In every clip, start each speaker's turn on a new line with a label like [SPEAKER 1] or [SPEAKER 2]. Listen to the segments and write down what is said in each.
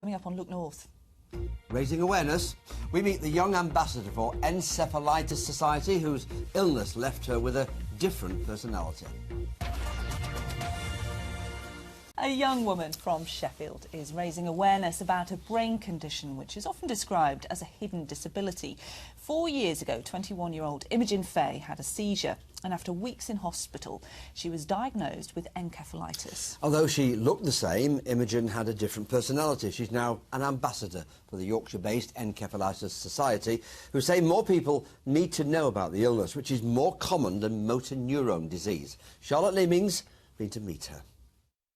[SPEAKER 1] Coming up on Look North.
[SPEAKER 2] Raising awareness, we meet the young ambassador for Encephalitis Society, whose illness left her with a different personality.
[SPEAKER 1] A young woman from Sheffield is raising awareness about a brain condition which is often described as a hidden disability. 4 years ago, 21-year-old Imogen Fay had a seizure, and after weeks in hospital, she was diagnosed with encephalitis.
[SPEAKER 2] Although she looked the same, Imogen had a different personality. She's now an ambassador for the Yorkshire-based Encephalitis Society, who say more people need to know about the illness, which is more common than motor neurone disease. Charlotte Leeming's been to meet her.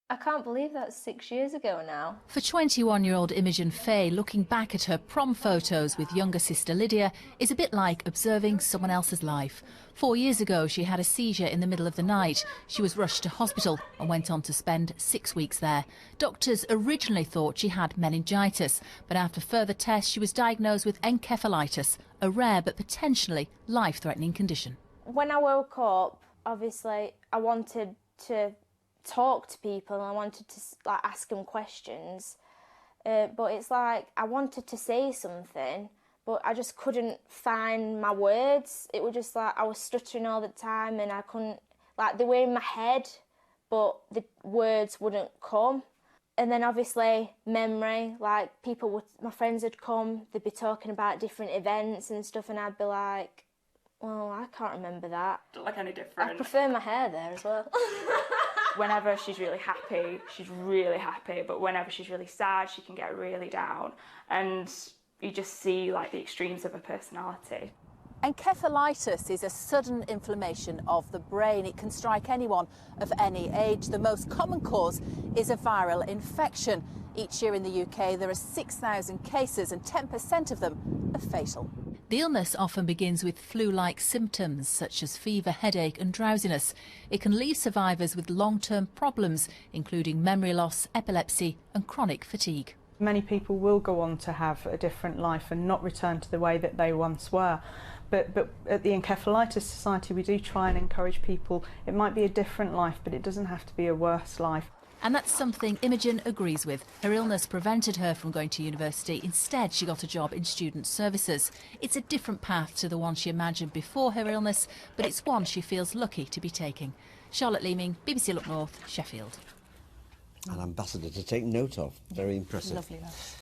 [SPEAKER 3] I can't believe that's 6 years ago now.
[SPEAKER 4] For 21-year-old Imogen Fay, looking back at her prom photos with younger sister Lydia is a bit like observing someone else's life. 4 years ago, she had a seizure in the middle of the night. She was rushed to hospital and went on to spend 6 weeks there. Doctors originally thought she had meningitis, but after further tests, she was diagnosed with encephalitis, a rare but potentially life-threatening condition.
[SPEAKER 3] When I woke up, obviously, I wanted to talk to people and I wanted to ask them questions, but it's like I wanted to say something but I just couldn't find my words. It was just like I was stuttering all the time and I couldn't, they were in my head but the words wouldn't come. And then obviously memory, my friends would come, they'd be talking about different events and stuff and I'd be like, well, I can't remember that.
[SPEAKER 5] Don't look any different.
[SPEAKER 3] I prefer my hair there as well.
[SPEAKER 5] Whenever she's really happy, but whenever she's really sad, she can get really down. And you just see the extremes of her personality.
[SPEAKER 4] Encephalitis is a sudden inflammation of the brain. It can strike anyone of any age. The most common cause is a viral infection. Each year in the UK, there are 6,000 cases and 10% of them are fatal. The illness often begins with flu-like symptoms such as fever, headache and drowsiness. It can leave survivors with long-term problems, including memory loss, epilepsy and chronic fatigue.
[SPEAKER 6] Many people will go on to have a different life and not return to the way that they once were. But at the Encephalitis Society, we do try and encourage people. It might be a different life, but it doesn't have to be a worse life.
[SPEAKER 4] And that's something Imogen agrees with. Her illness prevented her from going to university. Instead, she got a job in student services. It's a different path to the one she imagined before her illness, but it's one she feels lucky to be taking. Charlotte Leeming, BBC Look North, Sheffield.
[SPEAKER 2] An ambassador to take note of. Very impressive.
[SPEAKER 1] Lovely, that.